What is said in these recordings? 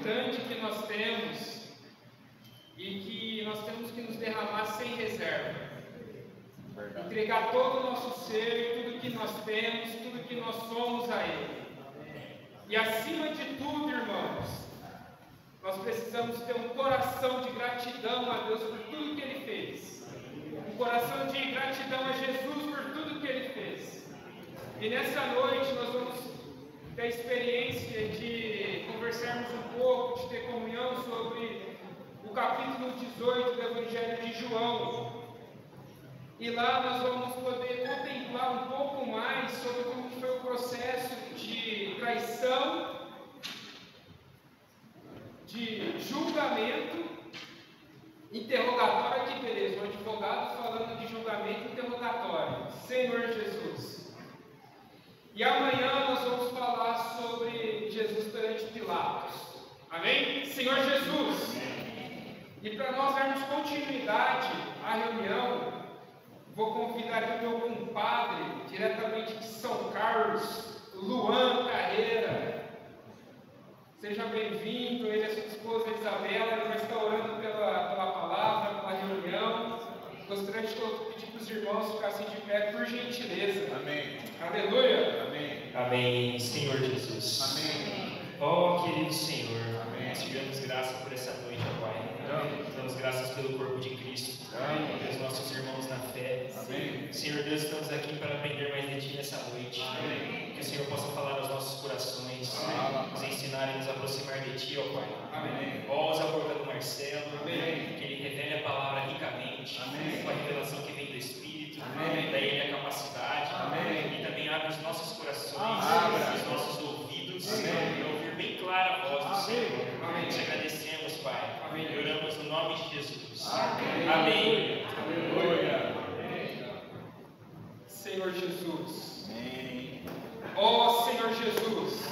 grande que nós temos e que nós temos que nos derramar sem reserva. Entregar todo o nosso ser, tudo que nós temos, tudo que nós somos a Ele. E acima de tudo, irmãos, nós precisamos ter um coração de gratidão a Deus por tudo que Ele fez. Um coração de gratidão a Jesus por tudo que Ele fez. E nessa noite nós vamos ter a experiência de conversarmos um pouco, de ter comunhão sobre o capítulo 18 do Evangelho de João. E lá nós vamos poder contemplar um pouco mais sobre como foi o processo de traição, de julgamento, interrogatório. Aqui, beleza, um advogado falando de julgamento e interrogatório. Senhor Jesus. E amanhã nós vamos falar sobre Jesus perante Pilatos. Amém? Senhor Jesus. E para nós darmos continuidade à reunião, vou convidar aqui o meu compadre, diretamente de São Carlos, Luan Carreira. Seja bem-vindo, ele e a sua esposa Isabela, ele vai estar orando pela palavra, pela reunião. Gostaria de pedir para os irmãos ficassem de pé, por gentileza. Amém. Aleluia. Amém. Amém, Senhor Jesus. Amém. Ó querido Senhor, Amém. nós te damos graça por essa noite, ó Pai. Amém. Damos graças pelo corpo de Cristo, Amém. pelos nossos irmãos na fé. Amém. Senhor Deus, estamos aqui para aprender mais de Ti nessa noite. Amém. Que o Senhor possa falar aos nossos corações, Amém. nos ensinar e nos aproximar de Ti, ó Pai. Amém. Ó, usa a boca do Marcelo, Amém. que ele revele a palavra ricamente, Amém. com a revelação que vem do Espírito, Amém. daí ele a capacidade, Amém. e também abre os nossos corações, Amém. os nossos ouvidos, Amém. para ouvir bem clara a voz do Amém. Senhor. Amém. Te agradecemos, Pai, Amém. e oramos no nome de Jesus. Amém. Amém. Aleluia. Senhor Jesus. Amém. Ó Senhor Jesus.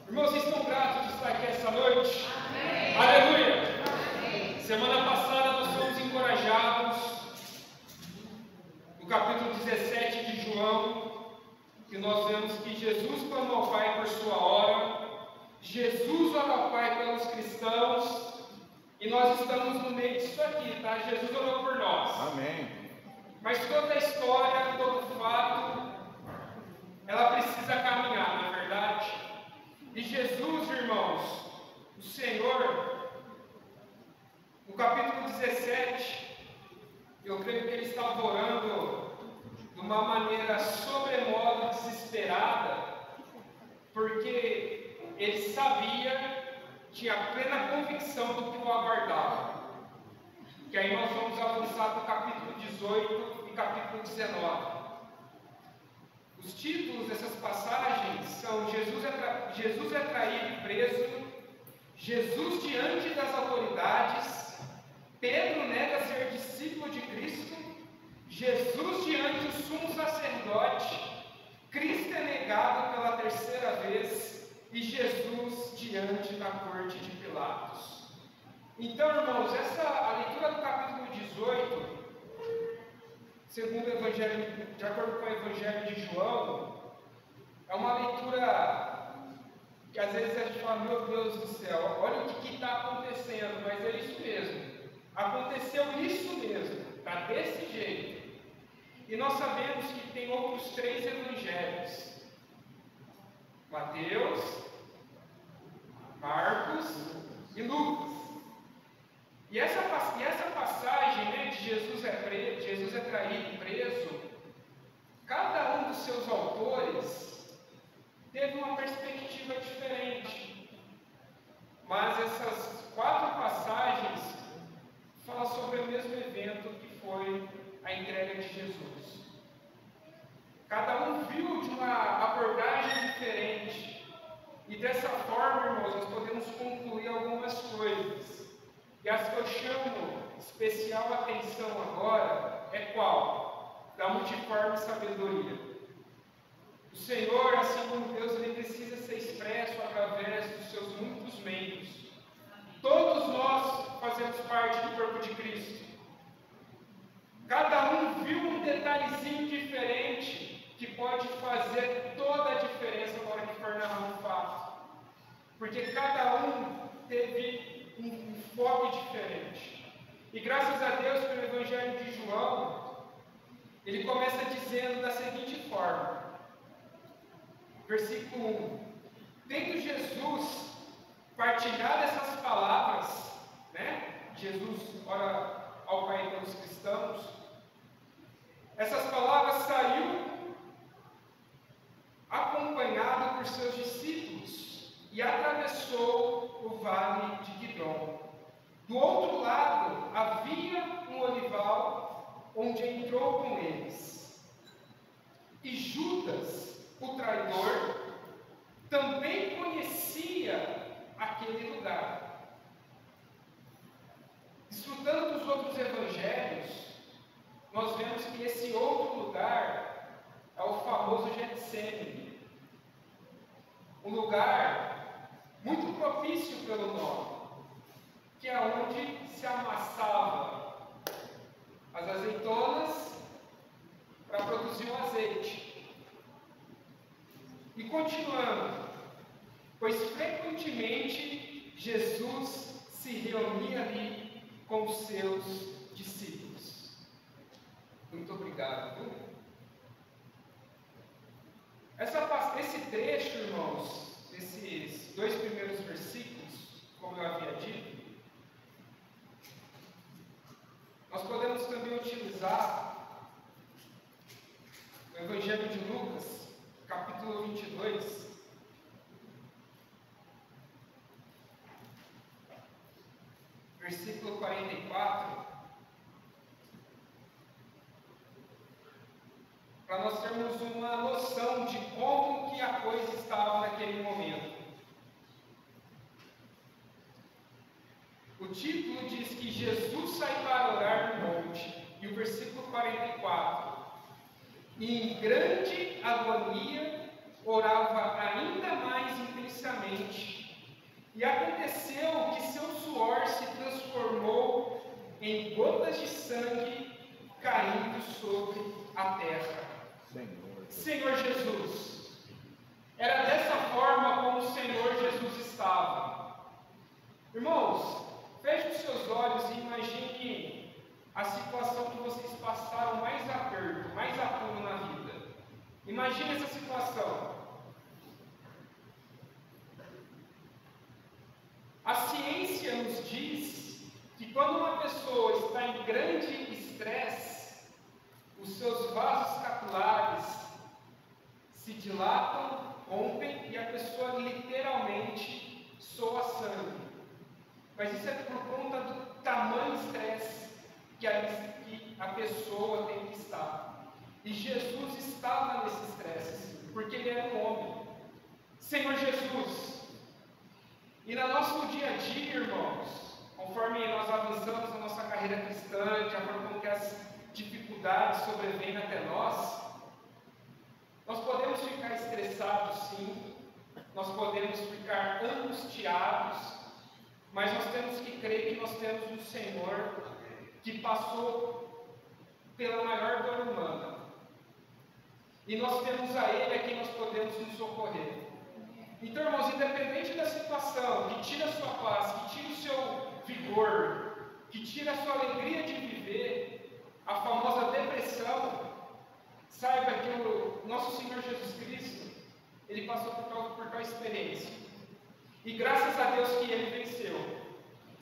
Irmãos, vocês estão gratos de estar aqui essa noite? Amém. Aleluia. Amém. Semana passada nós fomos encorajados no capítulo 17 de João, que nós vemos que Jesus clamou ao Pai por sua hora, Jesus ora ao Pai pelos cristãos, e nós estamos no meio disso aqui, tá? Jesus orou por nós. Amém. Mas toda a história, todo fato, ela precisa caminhar, não é verdade? E Jesus, irmãos, o Senhor, no capítulo 17, eu creio que ele estava orando de uma maneira sobremodo desesperada, porque ele sabia, tinha plena convicção do que o aguardava. Que aí nós vamos avançar para o capítulo 18 e capítulo 19. Os títulos dessas passagens são Jesus é traído e preso, Jesus diante das autoridades, Pedro nega ser discípulo de Cristo, Jesus diante do sumo sacerdote, Cristo é negado pela terceira vez e Jesus diante da corte de Pilatos. Então, irmãos, a leitura do capítulo 18, segundo o Evangelho, de acordo com o Evangelho de João, é uma leitura que às vezes a gente fala, meu Deus do céu, olha o que está acontecendo, mas é isso mesmo. Aconteceu isso mesmo, está desse jeito. E nós sabemos que tem outros 3 evangelhos: Mateus, Marcos e Lucas. E essa passagem, né, de Jesus é traído e preso, cada um dos seus autores teve uma perspectiva diferente. Mas essas 4 passagens falam sobre o mesmo evento que foi a entrega de Jesus. Cada um viu de uma abordagem diferente. E dessa forma, irmãos, nós podemos concluir algumas coisas. E as que eu chamo especial atenção agora é qual? Da multiforme sabedoria. O Senhor, assim como Deus, ele precisa ser expresso através dos seus muitos meios. Todos nós fazemos parte do corpo de Cristo. Cada um viu um detalhezinho diferente que pode fazer toda a diferença na hora que for narrar um fato. porque cada um teve um foco diferente. E graças a Deus pelo Evangelho de João, ele começa dizendo da seguinte forma, versículo 1: tendo Jesus partilhado essas palavras, Jesus ora ao Pai pelos cristãos, essas palavras saiu acompanhado por seus discípulos e atravessou o vale de Quidrom. Do outro lado havia um olival onde entrou com eles. E Judas, o traidor, também conhecia aquele lugar. Desfrutando dos outros evangelhos, nós vemos que esse outro lugar é o famoso Getsêmani, um lugar muito propício pelo nome, que é onde se amassava as azeitonas para produzir um azeite. E continuando, pois frequentemente Jesus se reunia ali com os seus discípulos. Muito obrigado. Esse trecho, irmãos, esses 2 primeiros versículos, como eu havia dito, nós podemos também utilizar o Evangelho de Lucas, capítulo 22, versículo 44, para nós termos uma noção de como que a coisa estava naquele momento. O título diz que Jesus sai para orar no monte, e o versículo 44, e em grande agonia orava ainda mais intensamente, e aconteceu que seu suor se transformou em gotas de sangue caindo sobre a terra. Senhor Jesus, era dessa forma como o Senhor Jesus estava. Irmãos, feche os seus olhos e imagine a situação que vocês passaram mais aperto, mais apuro na vida. Imagine essa situação. A ciência nos diz que quando uma pessoa está em grande estresse, os seus vasos capulares se dilatam, rompem e a pessoa literalmente soa sangue. Mas isso é por conta do tamanho estresse que a pessoa tem que estar. E Jesus estava nesse estresse, porque ele era um homem. Senhor Jesus, e no nosso dia a dia, irmãos, conforme nós avançamos na nossa carreira cristã, de acordo com que as dificuldades sobrevêm até nós podemos ficar estressados sim, nós podemos ficar angustiados, mas nós temos que crer que nós temos um Senhor que passou pela maior dor humana, e nós temos a Ele a quem nós podemos nos socorrer. Então, irmãos, independente da situação, que tira a sua paz, que tira o seu vigor, que tira a sua alegria de viver, a famosa depressão, saiba que o nosso Senhor Jesus Cristo, Ele passou por tal experiência. E graças a Deus que Ele venceu.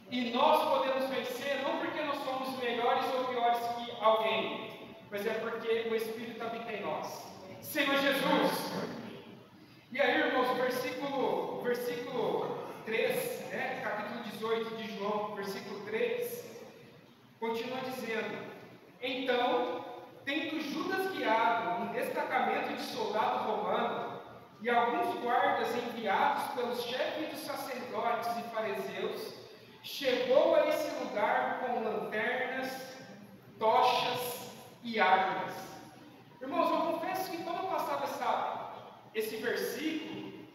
E nós podemos vencer não porque nós somos melhores ou piores que alguém, mas é porque o Espírito habita em nós. Senhor Jesus! E aí, irmãos, o versículo 3, capítulo 18 de João, versículo 3, continua dizendo: então, tendo Judas guiado um destacamento de soldado romano e alguns guardas enviados pelos chefes dos sacerdotes e fariseus, chegou a esse lugar com lanternas, tochas e armas. Irmãos, eu confesso que quando eu passava esse versículo,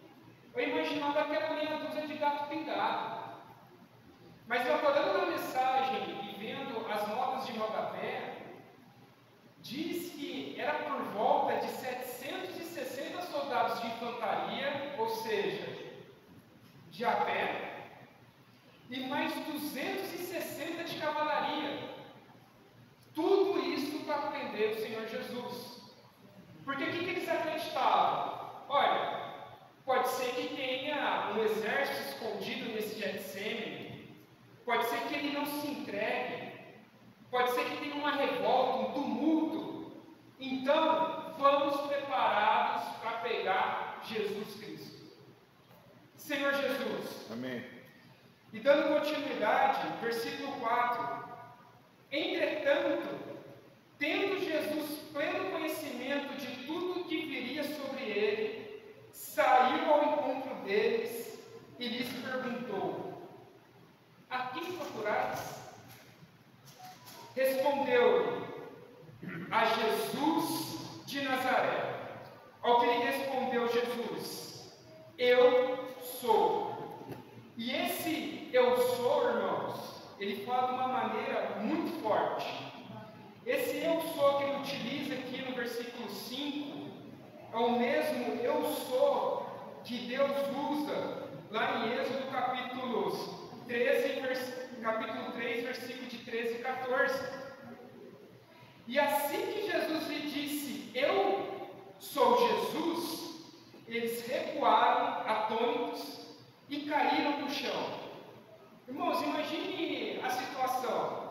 eu imaginava que era meia dúzia de gato pingado. Mas eu acordando na mensagem e vendo as notas de rodapé, diz que era por volta de 760 soldados de infantaria, ou seja, de a pé e mais 260 de cavalaria. Tudo isso para prender o Senhor Jesus. Porque o que eles acreditavam? Olha, pode ser que tenha um exército escondido nesse Getsêmani, pode ser que ele não se entregue, pode ser que tenha uma revolta, um tumulto. Então, vamos preparados para pegar Jesus Cristo. Senhor Jesus. Amém. E dando continuidade, versículo 4. Entretanto, tendo Jesus pleno conhecimento de tudo o que viria sobre ele, saiu ao encontro deles e lhes perguntou: a quem procurais? Respondeu-lhe: a Jesus de Nazaré. Ao que lhe respondeu Jesus: eu sou. E esse eu sou, irmãos, ele fala de uma maneira muito forte. Esse eu sou que ele utiliza aqui no versículo 5 é o mesmo eu sou que Deus usa lá em Êxodo capítulo 3, versículo de 13 e 14. E assim que Jesus lhe disse, eu sou Jesus, eles recuaram atônitos e caíram no chão. Irmãos, imagine a situação.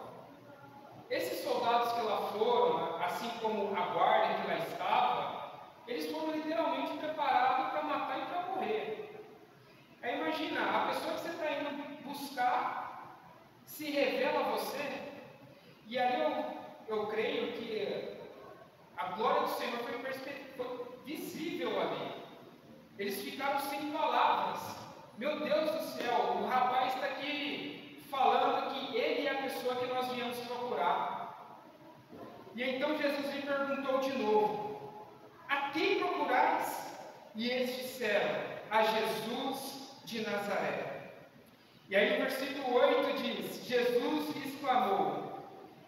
Esses soldados que lá foram, assim como a guarda que lá estava, eles foram literalmente preparados para matar e para morrer. Aí imagina, a pessoa que você está indo buscar se revela a você, e aí eu creio que a glória do Senhor foi visível ali. Eles ficaram sem palavras. Meu Deus do céu, o rapaz está aqui falando que ele é a pessoa que nós viemos procurar. E então Jesus lhe perguntou de novo: a quem procurais? E eles disseram: a Jesus de Nazaré. E aí no versículo 8 diz: Jesus lhes clamou: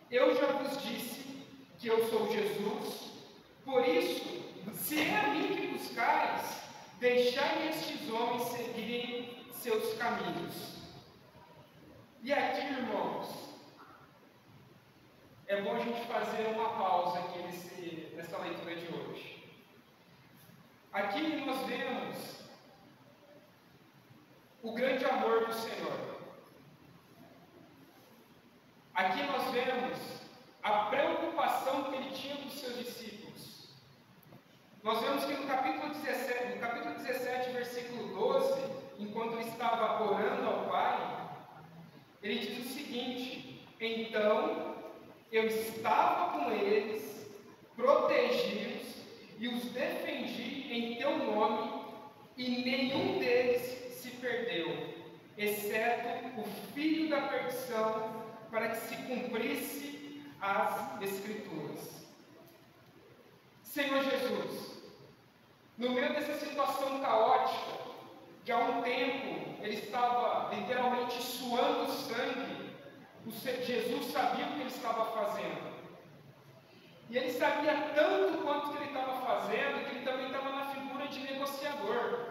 eu já vos disse que eu sou Jesus, por isso, se é a mim que buscais, deixai estes homens seguirem seus caminhos. E aqui, irmãos, é bom a gente fazer uma pausa aqui nessa leitura de hoje. Aqui nós vemos o grande amor do Senhor. Aqui nós vemos a preocupação que ele tinha com os seus discípulos. Nós vemos que no capítulo 17, versículo 12, enquanto ele estava orando ao Pai, ele diz o seguinte: então eu estava com eles, protegi-os e os defendi em teu nome, e nenhum deles se perdeu, exceto o filho da perdição, para que se cumprisse as Escrituras. Senhor Jesus, no meio dessa situação caótica, que há um tempo ele estava literalmente suando sangue, Jesus sabia o que ele estava fazendo. E ele sabia tanto quanto que ele estava fazendo, que ele também estava na figura de negociador.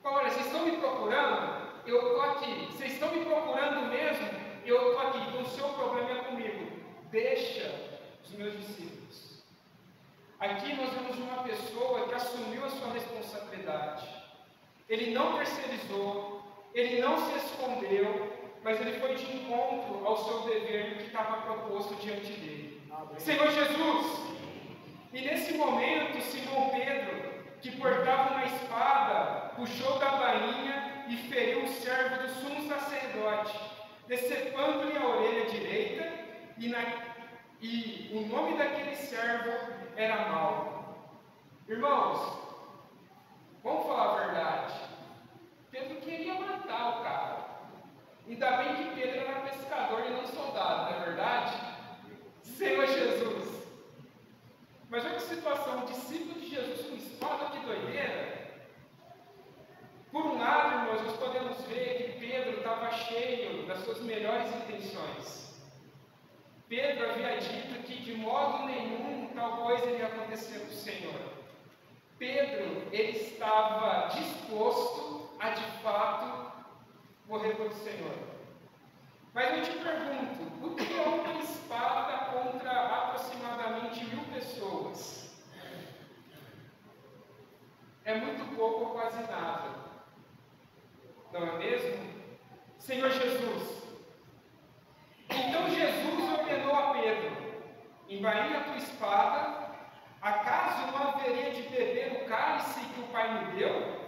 Olha, vocês estão me procurando? Eu estou aqui. Vocês estão me procurando mesmo? Eu estou aqui. Então o seu problema é comigo. Deixa os meus discípulos. Aqui nós vemos uma pessoa que assumiu a sua responsabilidade. Ele não terceirizou, ele não se escondeu, mas ele foi de encontro ao seu dever que estava proposto diante dele. Senhor Jesus! E nesse momento, Simão Pedro, que portava uma espada, puxou da bainha e feriu o servo do sumo sacerdote, decepando-lhe a orelha direita, e o nome daquele servo era Malco. Irmãos, vamos falar a verdade. Pedro queria matar o cara. Ainda bem que Pedro era pescador e não soldado, não é verdade? Senhor Jesus! Mas olha que situação, o discípulo de Jesus com espada, que doideira. Por um lado, irmãos, nós podemos ver que Pedro estava cheio das suas melhores intenções. Pedro havia dito que de modo nenhum tal coisa iria acontecer com o Senhor. Pedro, ele estava disposto a de fato noiva do Senhor. Mas eu te pergunto, o que é uma espada contra aproximadamente 1000 pessoas? É muito pouco ou quase nada. Não é mesmo? Senhor Jesus. Então Jesus ordenou a Pedro: embainha a tua espada, acaso não haveria de beber o cálice que o Pai me deu?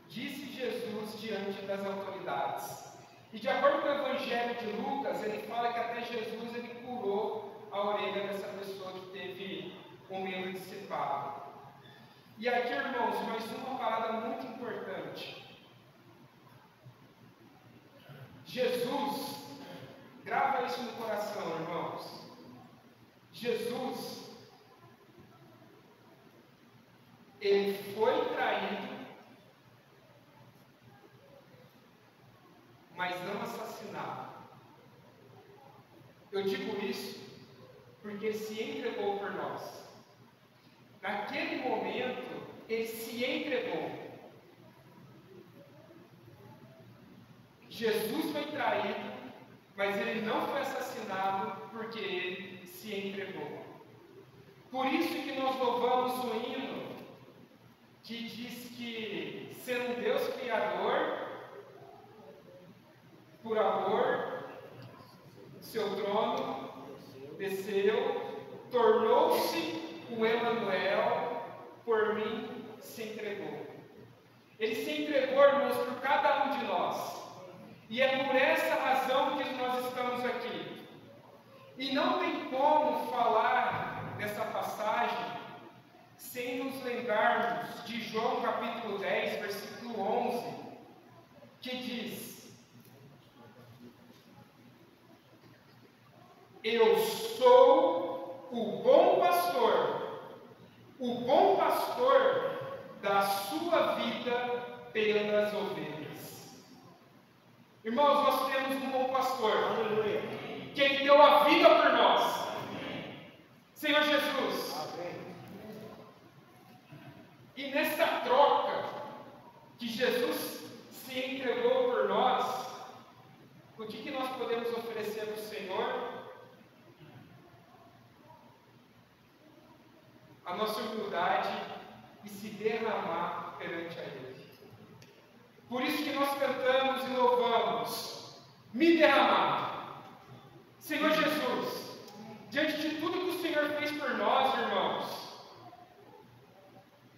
Disse Jesus diante das autoridades. E de acordo com o Evangelho de Lucas, ele fala que até Jesus ele curou a orelha dessa pessoa que teve um membro de separo. E aqui, irmãos, mais uma parada muito importante. Jesus, grava isso no coração, irmãos. Jesus, ele foi traído, mas não assassinado. Eu digo isso porque ele se entregou por nós. Naquele momento, ele se entregou. Jesus foi traído, mas ele não foi assassinado porque ele se entregou. Por isso que nós louvamos o hino que diz que, sendo Deus Criador, por amor, seu trono desceu, tornou-se o Emanuel, por mim se entregou. Ele se entregou, irmãos, por cada um de nós. E é por essa razão que nós estamos aqui. E não tem como falar dessa passagem sem nos lembrarmos de João capítulo 10, versículo 11, que diz: eu sou o bom pastor da sua vida pelas ovelhas. Irmãos, nós temos um bom pastor, aleluia, que ele deu a vida por nós. Senhor Jesus. Amém. E nessa troca que Jesus se entregou por nós, o que nós podemos oferecer ao Senhor? A nossa humildade e se derramar perante a Ele. Por isso que nós cantamos e louvamos: me derramar. Senhor Jesus, diante de tudo que o Senhor fez por nós, irmãos,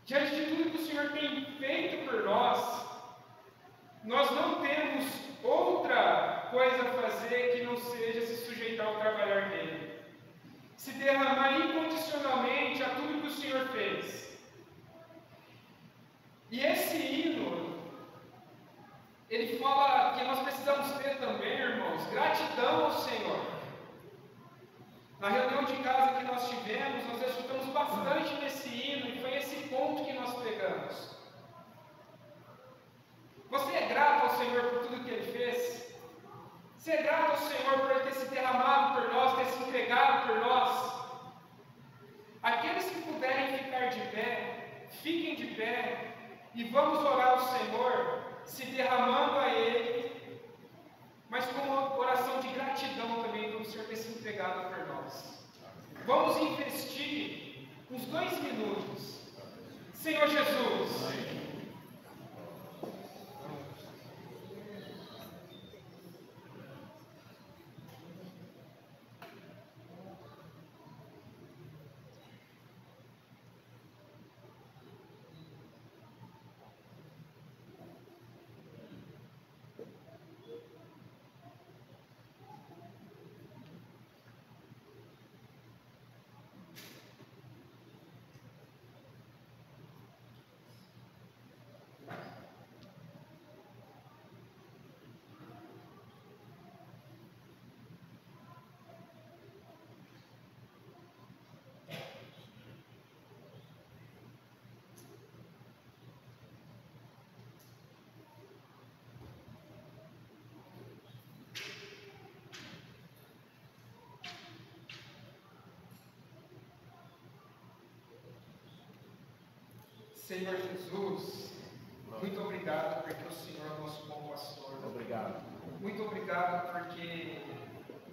diante de tudo que o Senhor tem feito por nós, nós não temos outra coisa a fazer que não seja se sujeitar ao trabalhar dele, se derramar incondicionalmente a tudo que o Senhor fez. E esse hino, ele fala que nós precisamos ter também, irmãos, gratidão ao Senhor. Na reunião de casa que nós tivemos, nós escutamos bastante nesse hino, e foi esse ponto que nós pegamos. Você é grato ao Senhor por tudo que Ele fez? Você é grato ao Senhor por Ele ter se derramado por nós, ter se entregado por nós? Aqueles que puderem ficar de pé, fiquem de pé, e vamos orar ao Senhor, se derramando a Ele, mas com uma oração de gratidão também pelo Senhor ter se entregado por nós. Vamos investir uns 2 minutos. Senhor Jesus, Senhor Jesus, muito obrigado porque o Senhor é o nosso bom pastor. Obrigado. muito obrigado porque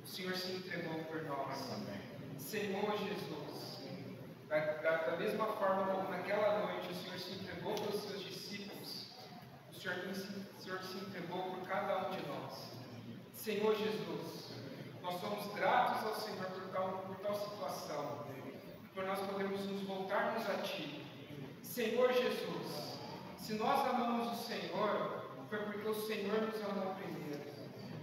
o Senhor se entregou por nós. Senhor Jesus, da mesma forma como naquela noite o Senhor se entregou pelos seus discípulos, o Senhor se entregou por cada um de nós. Senhor Jesus, nós somos gratos ao Senhor por tal situação, por nós podermos nos voltarmos a Ti. Senhor Jesus, se nós amamos o Senhor, foi porque o Senhor nos amou primeiro.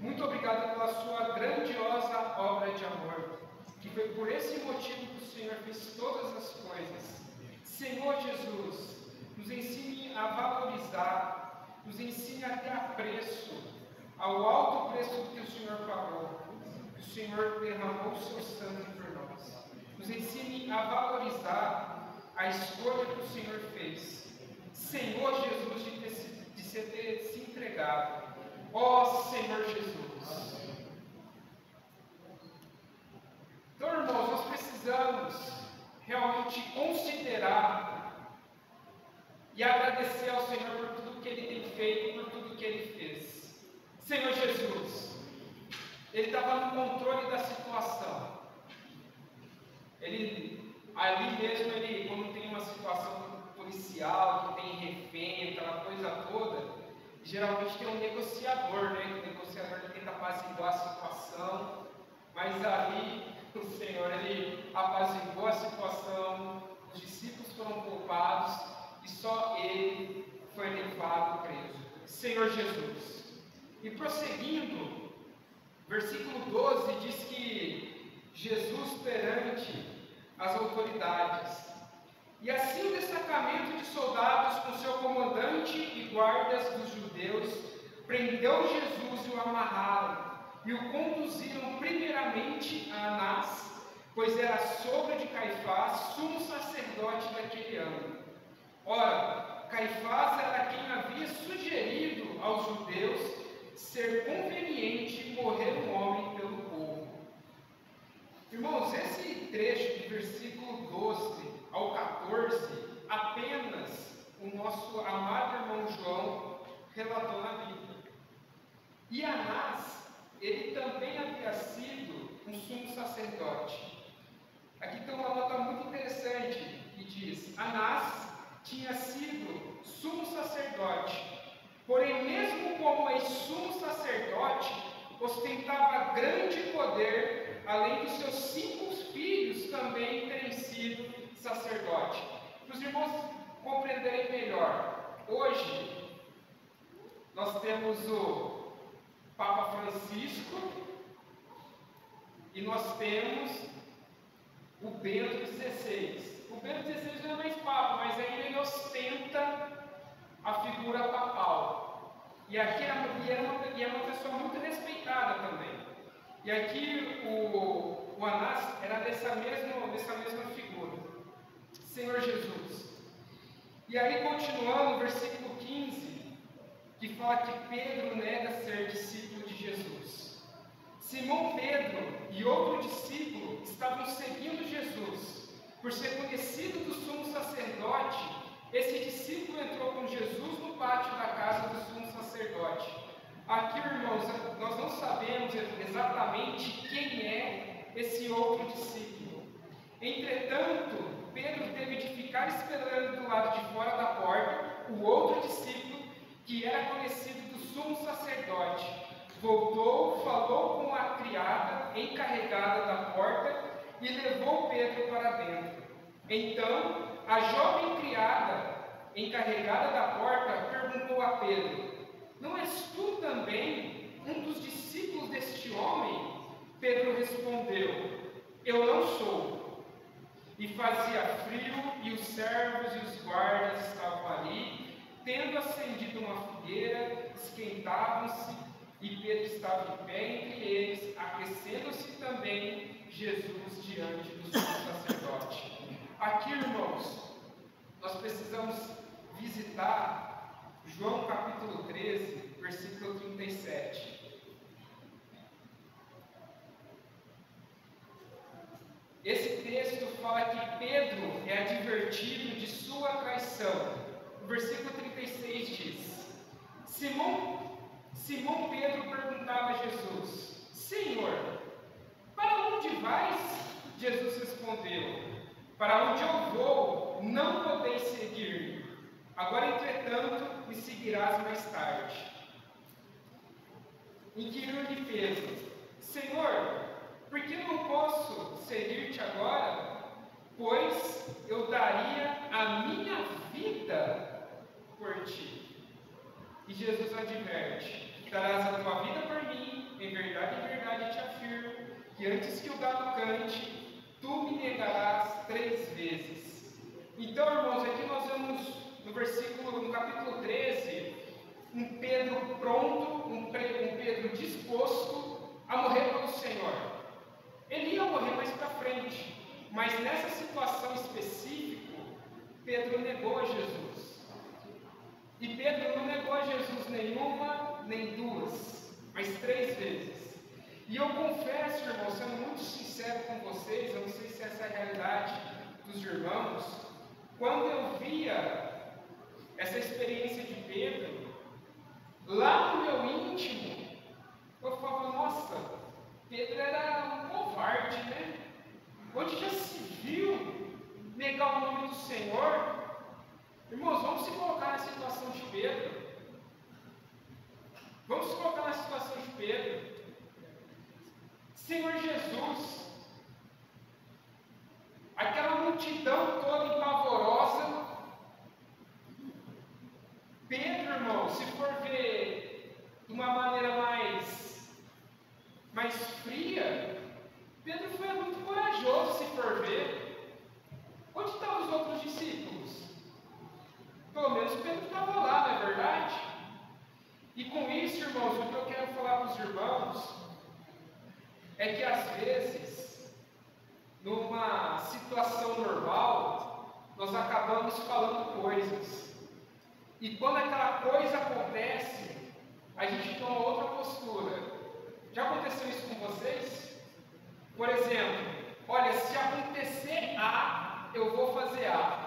Muito obrigado pela sua grandiosa obra de amor, que foi por esse motivo que o Senhor fez todas as coisas. Senhor Jesus, nos ensine a valorizar, nos ensine a ter apreço ao alto preço que o Senhor pagou, que o Senhor derramou o seu sangue por nós. Nos ensine a valorizar a escolha que o Senhor fez. Senhor Jesus, de ter se entregado. Ó Senhor Jesus. Então, irmãos, nós precisamos realmente considerar e agradecer ao Senhor por tudo que Ele tem feito, por tudo que Ele fez. Senhor Jesus, Ele estava no controle da situação. Ali mesmo, quando tem uma situação policial, que tem refém, aquela coisa toda, geralmente tem um negociador, né? O negociador tenta apaziguar a situação, mas ali o Senhor, Ele apaziguou a situação, os discípulos foram poupados e só Ele foi levado preso. Senhor Jesus. E prosseguindo, versículo 12 diz que Jesus perante as autoridades. E assim o destacamento de soldados com seu comandante e guardas dos judeus prendeu Jesus e o amarraram e o conduziram primeiramente a Anás, pois era sogro de Caifás, sumo sacerdote daquele ano. Ora, Caifás era quem havia sugerido aos judeus ser conveniente morrer um homem pelo povo. Irmãos, esse trecho de versículo 12 ao 14, apenas o nosso amado irmão João relatou na Bíblia. E Anás, ele também havia sido um sumo sacerdote. Aqui tem uma nota muito interessante que diz: Anás tinha sido sumo sacerdote, porém, mesmo como ex-sumo sacerdote, ostentava grande poder, além dos seus 5 filhos também terem sido sacerdote. Para os irmãos compreenderem melhor, hoje nós temos o Papa Francisco e nós temos o Bento XVI. O Bento XVI não é mais Papa, mas ainda ele ostenta a figura papal. E aqui é uma pessoa muito respeitada também. E aqui o Anás era dessa mesma figura. Senhor Jesus. E aí, continuando, versículo 15, que fala que Pedro nega ser discípulo de Jesus. Simão Pedro e outro discípulo estavam seguindo Jesus. Por ser conhecido do sumo sacerdote, esse discípulo entrou com Jesus no pátio da casa do sumo sacerdote. Aqui, irmãos, nós não sabemos exatamente quem é esse outro discípulo. Entretanto, Pedro teve de ficar esperando do lado de fora da porta o outro discípulo, que era conhecido do sumo sacerdote. Voltou, falou com a criada encarregada da porta e levou Pedro para dentro. Então, a jovem criada encarregada da porta perguntou a Pedro: não és tu também um dos discípulos deste homem? Pedro respondeu: eu não sou. E fazia frio, e os servos e os guardas estavam ali, tendo acendido uma fogueira, esquentavam-se, e Pedro estava de pé entre eles, aquecendo-se também Jesus diante do sumo sacerdote. Aqui, irmãos, nós precisamos visitar João capítulo 13, versículo 37. Esse texto fala que Pedro é advertido de sua traição. O versículo 36 diz: Simão Pedro perguntava Para onde eu vou, não podeis seguir-me. Agora, entretanto, me seguirás mais tarde. Inquiriu-lhe Pedro: Senhor, por que não posso seguir-te agora? Pois eu daria a minha vida por ti. E Jesus adverte: darás a tua vida por mim, em verdade te afirmo, que antes que o galo cante, tu me negarás 3 vezes. Então, irmãos, aqui nós vemos no capítulo 13, um Pedro pronto, um Pedro disposto a morrer pelo Senhor. Ele ia morrer mais para frente, mas nessa situação específica, Pedro negou a Jesus. E Pedro não negou a Jesus nenhuma, nem 2, mas 3 vezes. E eu confesso, irmão, sendo muito sincero com vocês, eu não sei se essa é a realidade dos irmãos, quando eu via essa experiência de Pedro, lá no meu íntimo, eu falava: nossa, Pedro era um covarde, né? Onde já se viu negar o nome do Senhor? Irmãos, vamos se colocar na situação de Pedro. Vamos se colocar na situação de Pedro. Senhor Jesus, aquela multidão toda empavorosa. Pedro, irmão, se for ver de uma maneira mais fria, Pedro foi muito corajoso, se for ver. Onde estão os outros discípulos? Pelo menos Pedro estava lá, não é verdade? E com isso, irmãos, o que eu quero falar para os irmãos é que às vezes, numa situação normal, nós acabamos falando coisas. E quando aquela coisa acontece, a gente toma outra postura. Já aconteceu isso com vocês? Por exemplo, olha, se acontecer A, eu vou fazer A.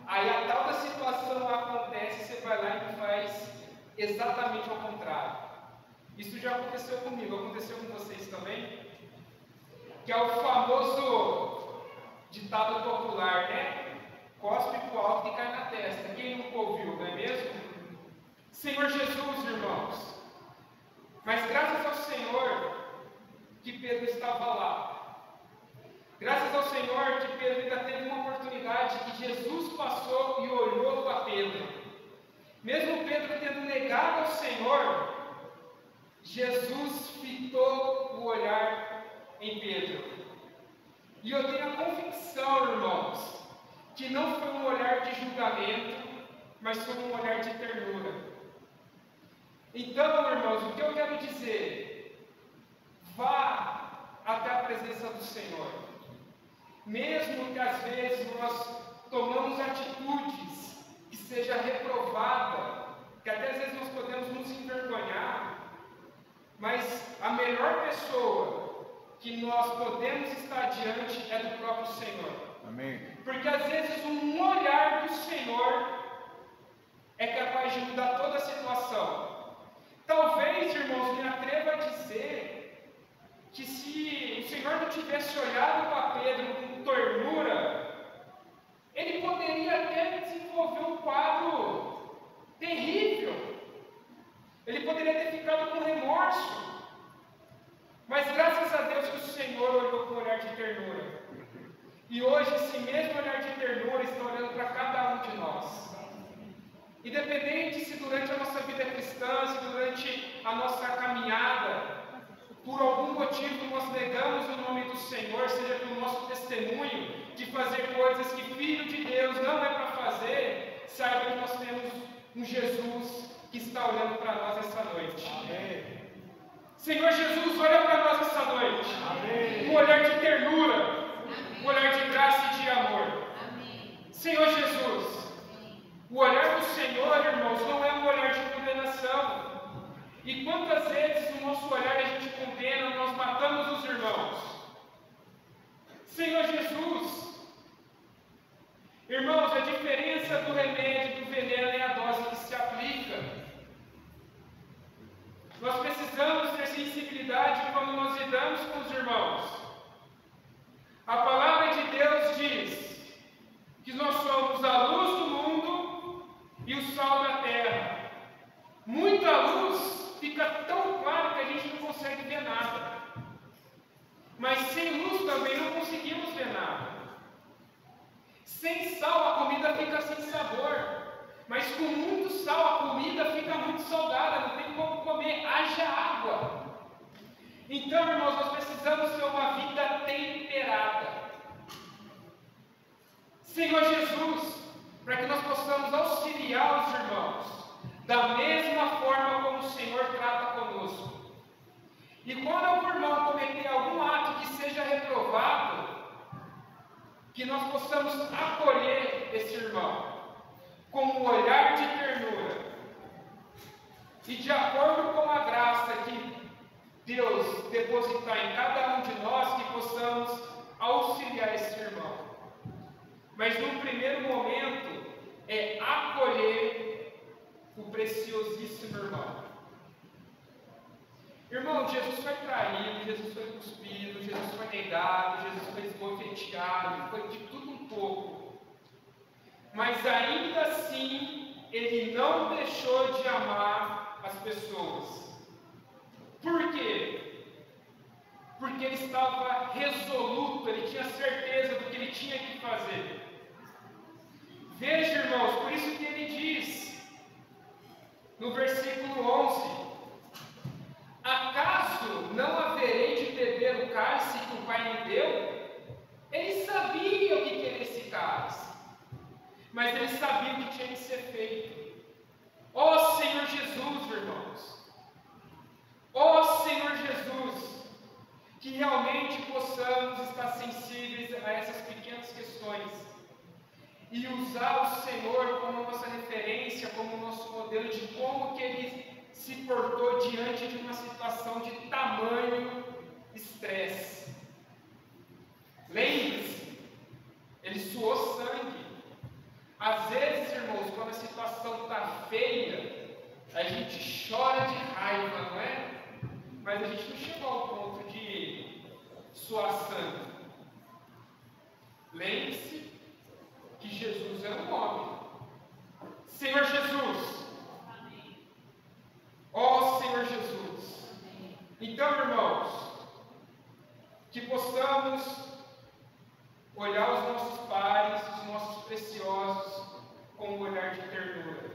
Aí a tal da situação acontece, você vai lá e faz exatamente ao contrário. Isso já aconteceu comigo, aconteceu com vocês também? Que é o famoso ditado popular, né? Cospe pro alto e cai na testa. Quem nunca ouviu, não é mesmo? Senhor Jesus, irmãos. Mas graças ao Senhor que Pedro estava lá. Graças ao Senhor que Pedro ainda teve uma oportunidade, que Jesus passou e olhou para Pedro. Mesmo Pedro tendo negado ao Senhor, Jesus fitou o olhar em Pedro. E eu tenho a convicção, irmãos, que não foi um olhar de julgamento, mas foi um olhar de ternura. Então, irmãos, o que eu quero dizer? Vá até a presença do Senhor. Mesmo que às vezes nós tomamos atitudes que seja reprovada, que até às vezes nós podemos nos envergonhar, mas a melhor pessoa que nós podemos estar diante é do próprio Senhor. Amém. Porque às vezes um olhar do Senhor é capaz de mudar toda a situação. Talvez, irmãos, me atreva a dizer que se o Senhor não tivesse olhado para Pedro com ternura, ele poderia até desenvolver um quadro terrível. Ele poderia ter ficado com remorso. Mas graças a Deus que o Senhor olhou com um olhar de ternura. E hoje esse mesmo olhar de ternura está olhando para cada um de nós. Independente se durante a nossa vida cristã, se durante a nossa caminhada, por algum motivo nós negamos o nome do Senhor, seja pelo nosso testemunho de fazer coisas que Filho de Deus não é para fazer, saiba que nós temos um Jesus que está olhando para nós essa noite. Amém. Senhor Jesus, olha para nós essa noite. Amém. Um olhar de ternura, um olhar de graça e de amor. Amém. Senhor Jesus, o olhar do Senhor, irmãos, não é um olhar de condenação. E quantas vezes no nosso olhar a gente condena, nós matamos os irmãos. Senhor Jesus, irmãos, a diferença do remédio e do veneno é a dose que se aplica. Nós precisamos ter sensibilidade quando nós lidamos com os irmãos. A palavra de Deus diz nós somos a luz do mundo e o sal da terra. Muita luz fica tão claro que a gente não consegue ver nada. Mas sem luz também não conseguimos ver nada. Sem sal a comida fica sem sabor. Mas com muito sal a comida fica muito salgada, não tem como comer, haja água. Então, irmãos, nós precisamos ter uma vida temperada. Senhor Jesus, para que nós possamos auxiliar os irmãos, da mesma forma como o Senhor trata conosco. E quando algum irmão cometer algum ato que seja reprovado, que nós possamos acolher esse irmão com um olhar de ternura e de acordo com a graça que Deus depositar em cada um de nós, que possamos auxiliar esse irmão. Mas num primeiro momento é acolher o preciosíssimo irmão. Irmão, Jesus foi traído, Jesus foi cuspido, Jesus foi negado, Jesus foi esbofeteado, foi de tudo um pouco. Mas ainda assim, ele não deixou de amar as pessoas. Por quê? Porque ele estava resoluto, ele tinha certeza do que ele tinha que fazer. Veja, irmãos, por isso que ele diz, no versículo 11: acaso não haverei de beber o cálice que o Pai me deu? Ele sabia o que era esse cálice, mas ele sabia o que tinha que ser feito. Ó Senhor Jesus, irmãos, ó Senhor Jesus, que realmente possamos estar sensíveis a essas pequenas questões e usar o Senhor como nossa referência, como nosso modelo de como que ele se portou diante de uma situação de tamanho estresse. Lembre-se, ele suou sangue. Às vezes, irmãos, quando a situação está feia, a gente chora de raiva, não é? Mas a gente não chegou ao ponto de suar sangue. Lembre-se que Jesus é um homem. Senhor Jesus, ó Senhor Jesus. Então, irmãos, que possamos olhar os nossos pares, os nossos preciosos, com um olhar de ternura,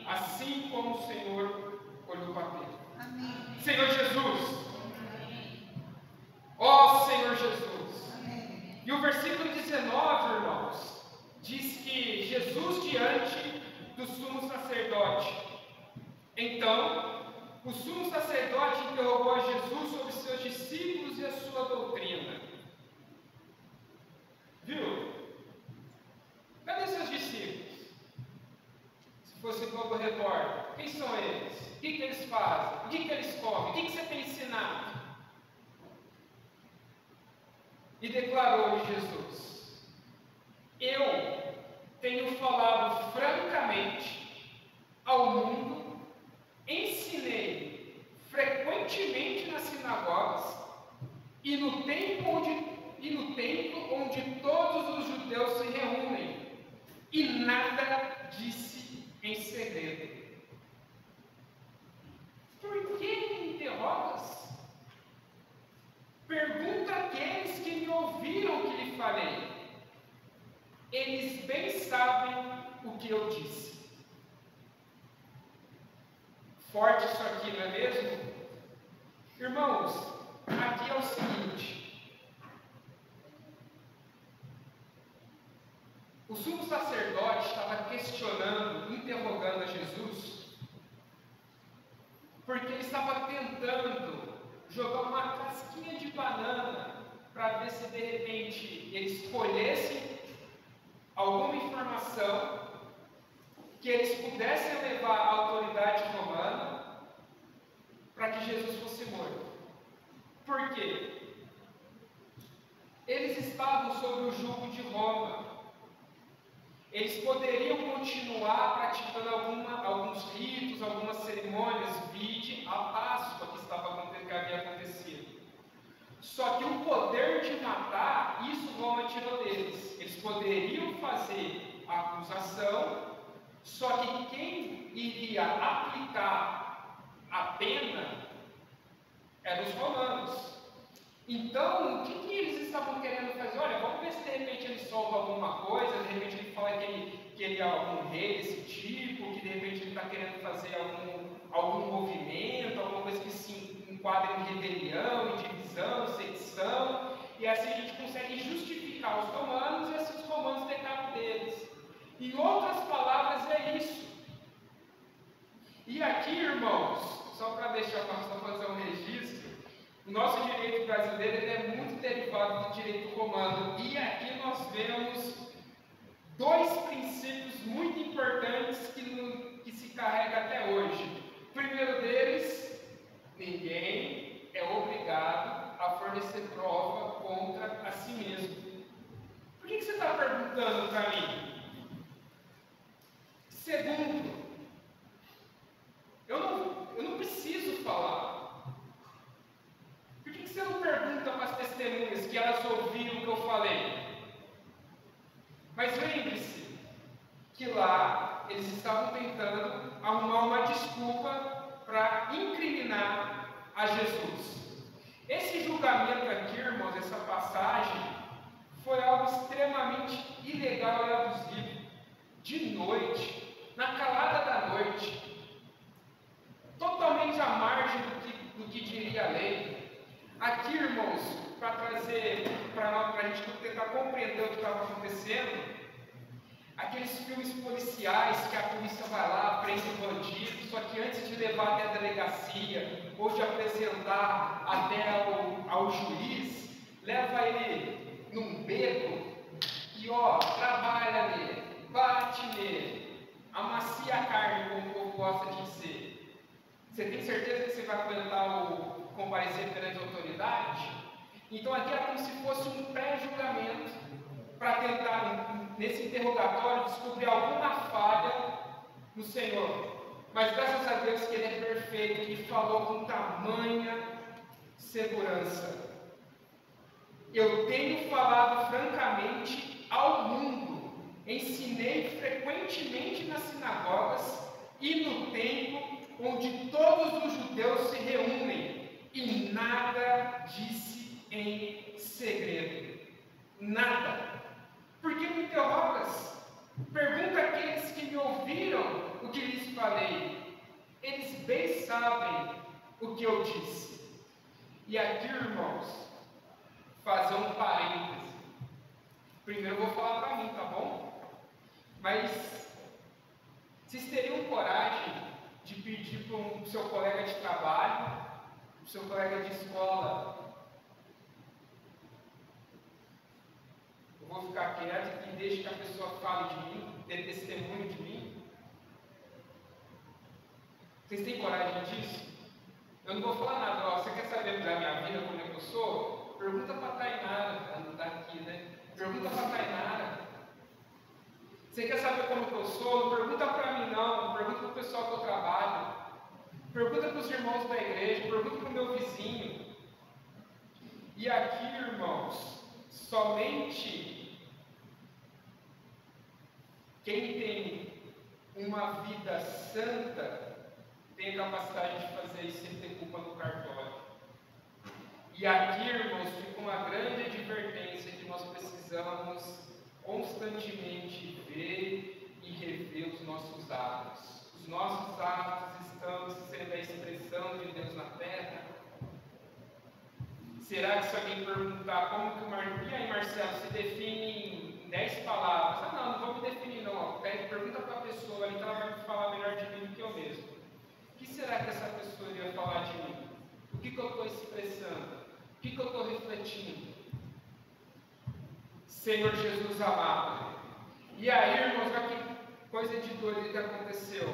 assim como o Senhor olhou para Pedro. Amém. Senhor Jesus, ó Senhor Jesus. Amém. E o versículo 19, irmãos, diz que Jesus diante do sumo sacerdote. Então, o sumo sacerdote interrogou a Jesus sobre seus discípulos e a sua doutrina. Viu? Cadê seus discípulos? Se fosse o Globo Repórter, quem são eles? O que eles fazem? O que eles comem? O que você tem ensinado? E declarou Jesus: eu tenho falado francamente ao mundo, ensinei frequentemente nas sinagogas e no templo onde todos os judeus se reúnem, e nada disse em segredo. Por que me interrogas? Pergunta àqueles que me ouviram o que lhe falei. Eles bem sabem o que eu disse. Forte isso aqui, não é mesmo? Irmãos, aqui é o seguinte: o sumo sacerdote estava questionando, interrogando a Jesus, porque ele estava tentando jogar uma casquinha de banana para ver se de repente eles escolhessem alguma informação que eles pudessem levar à autoridade romana para que Jesus fosse morto. Por quê? Eles estavam sob o jugo de Roma. Eles poderiam continuar praticando alguns ritos, algumas cerimônias, vide a Páscoa que havia acontecido. Só que o poder de matar, isso Roma tirou deles. Eles poderiam fazer a acusação, só que quem iria aplicar a pena eram os romanos. Então, o que eles estavam querendo fazer? Olha, vamos ver se de repente ele solta alguma coisa, de repente ele fala que ele é algum rei desse tipo, que de repente ele está querendo fazer algum movimento, alguma coisa que se enquadra em rebelião, em divisão, sedição, e assim a gente consegue justificar os romanos e assim os romanos decapam deles. Em outras palavras, é isso. E aqui, irmãos, só para deixar só fazer um registro, o nosso direito brasileiro ele é muito derivado do direito romano. E aqui nós vemos dois princípios muito importantes que se carrega até hoje. O primeiro deles, ninguém é obrigado a fornecer prova contra a si mesmo. Por que você está perguntando para mim? Segundo, eu não preciso falar. Por que você não pergunta para as testemunhas que elas ouviram o que eu falei? Mas lembre-se que lá eles estavam tentando arrumar uma desculpa para incriminar a Jesus. Esse julgamento aqui, irmãos, essa passagem, foi algo extremamente ilegal e abusivo. De noite, na calada da noite, totalmente à margem do que diria a lei. Aqui, irmãos, para trazer para a gente tentar compreender o que estava acontecendo, aqueles filmes policiais que a polícia vai lá, prende o bandido, só que antes de levar até a delegacia ou de apresentar até ao juiz, leva ele num beco e trabalha nele, bate nele, amacia a carne, como o povo gosta de dizer. Você tem certeza que você vai aguentar comparecer perante a autoridade? Então aqui é como se fosse um pré-julgamento para tentar, nesse interrogatório, descobrir alguma falha no Senhor. Mas graças a Deus que Ele é perfeito e falou com tamanha segurança. Eu tenho falado francamente ao mundo, ensinei frequentemente nas sinagogas e no templo onde todos os judeus se reúnem, e nada disse em segredo. Nada. Por que me interrogas? Pergunta àqueles que me ouviram o que lhes falei. Eles bem sabem o que eu disse. E aqui, irmãos, fazer um parêntese. Primeiro eu vou falar para mim, tá bom? Mas vocês teriam coragem de pedir para o seu colega de trabalho, para o seu colega de escola: eu vou ficar quieto e deixe que a pessoa fale de mim, dê testemunho de mim? Vocês têm coragem disso? Eu não vou falar nada. Você quer saber da minha vida, como é que eu sou? Pergunta para a Tainara, ela não está aqui, né? Pergunta para a Tainara. Você quer saber como que eu sou? Não pergunta para mim não, pergunta para o pessoal que eu trabalho. Pergunta para os irmãos da igreja, pergunta para o meu vizinho. E aqui, irmãos, somente quem tem uma vida santa tem a capacidade de fazer isso sem ter culpa no cartório. E aqui, irmãos, fica uma grande advertência que nós precisamos constantemente ver e rever os nossos atos. Os nossos atos estão sendo a expressão de Deus na terra? Será que se alguém perguntar como que e aí, Marcelo, se define em 10 palavras? Não vou me definir não. Pergunta para a pessoa ali que ela vai falar melhor de mim do que eu mesmo. O que será que essa pessoa iria falar de mim? O que eu estou expressando? O que eu estou refletindo? Senhor Jesus amado. E aí, irmãos, olha que coisa de doido que aconteceu.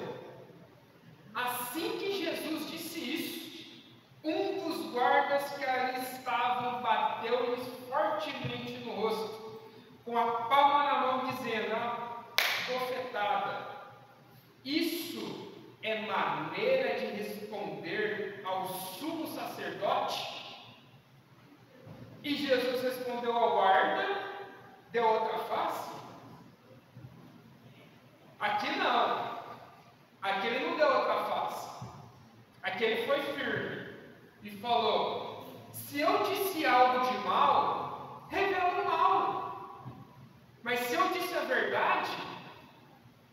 Assim que Jesus disse isso, um dos guardas que ali estavam bateu-lhes fortemente no rosto, com a palma na mão, dizendo: bofetada. Isso é maneira de responder ao sumo sacerdote? E Jesus respondeu ao guarda: deu outra face? Aqui não. Aqui ele não deu outra face. Aqui ele foi firme e falou: se eu disse algo de mal, revela o mal. Mas se eu disse a verdade,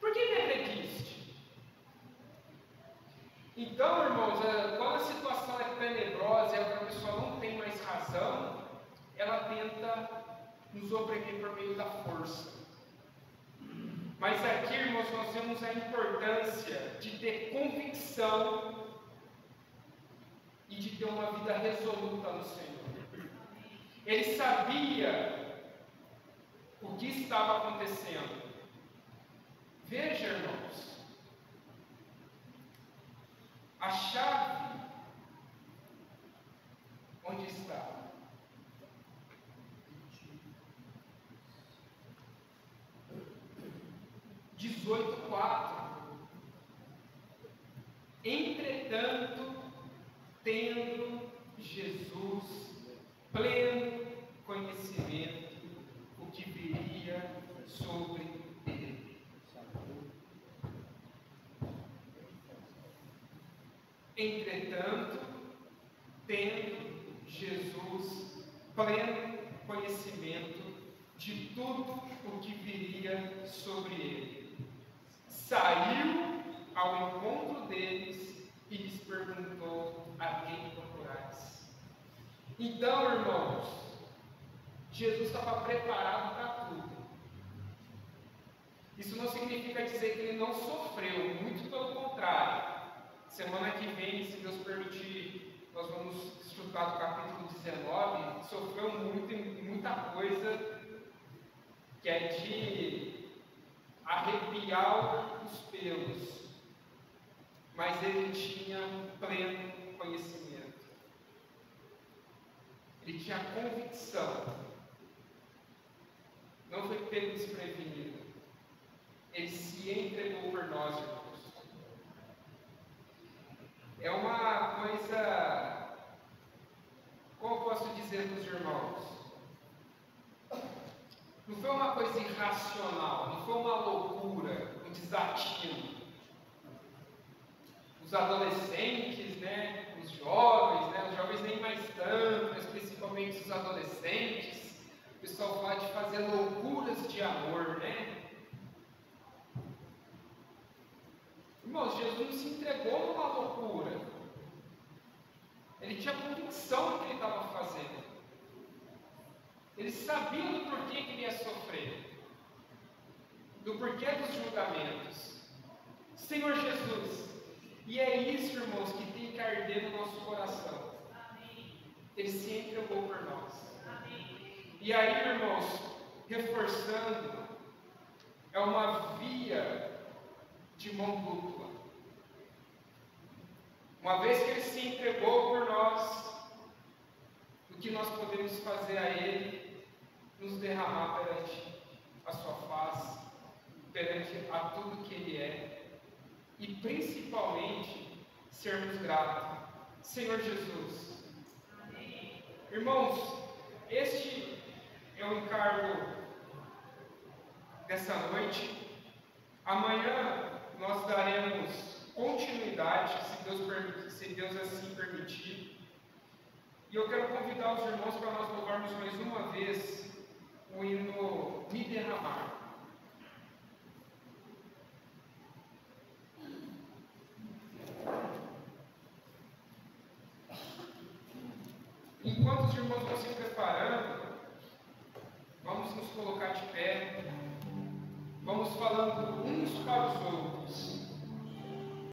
por que me agrediste? Então, irmãos, quando a situação é tenebrosa e a pessoa não tem mais razão, ela tenta nos oprimir por meio da força. Mas aqui, irmãos, nós vemos a importância de ter convicção e de ter uma vida resoluta no Senhor. Ele sabia o que estava acontecendo. Veja, irmãos, a chave onde está? (18, 4). Entretanto, tendo Jesus pleno conhecimento o que viria sobre ele. Entretanto, tendo Jesus pleno conhecimento de tudo o que viria sobre ele, saiu ao encontro deles e lhes perguntou: a quem procurais? Então, irmãos, Jesus estava preparado para tudo. Isso não significa dizer que ele não sofreu, muito pelo contrário. Semana que vem, se Deus permitir, nós vamos estudar do capítulo 19. Sofreu muito e muita coisa que é de arrepiar os pelos, mas ele tinha pleno conhecimento, ele tinha convicção, não foi pego desprevenido, ele se entregou por nós, irmãos. É uma coisa, como eu posso dizer para os irmãos? Não foi uma coisa irracional, não foi uma loucura, um desatino. Os adolescentes, né, os jovens nem mais tanto, mas principalmente os adolescentes, o pessoal fala de fazer loucuras de amor, né? Irmãos, Jesus não se entregou numa loucura. Ele tinha convicção do que ele estava fazendo. Ele sabia do porquê que ele ia sofrer, do porquê dos julgamentos. Senhor Jesus, e é isso, irmãos, que tem que arder no nosso coração. Ele se entregou por nós. E aí, irmãos, reforçando, é uma via de mão dupla. Uma vez que ele se entregou por nós, o que nós podemos fazer a ele? Nos derramar perante a sua face, perante a tudo que ele é, e principalmente sermos gratos. Senhor Jesus. Amém. Irmãos, este é o encargo dessa noite. Amanhã nós daremos continuidade, se Deus assim permitir. E eu quero convidar os irmãos para nós louvarmos mais uma vez o hino Me Derramar. Enquanto os irmãos vão se preparando, vamos nos colocar de pé, vamos falando uns para os outros.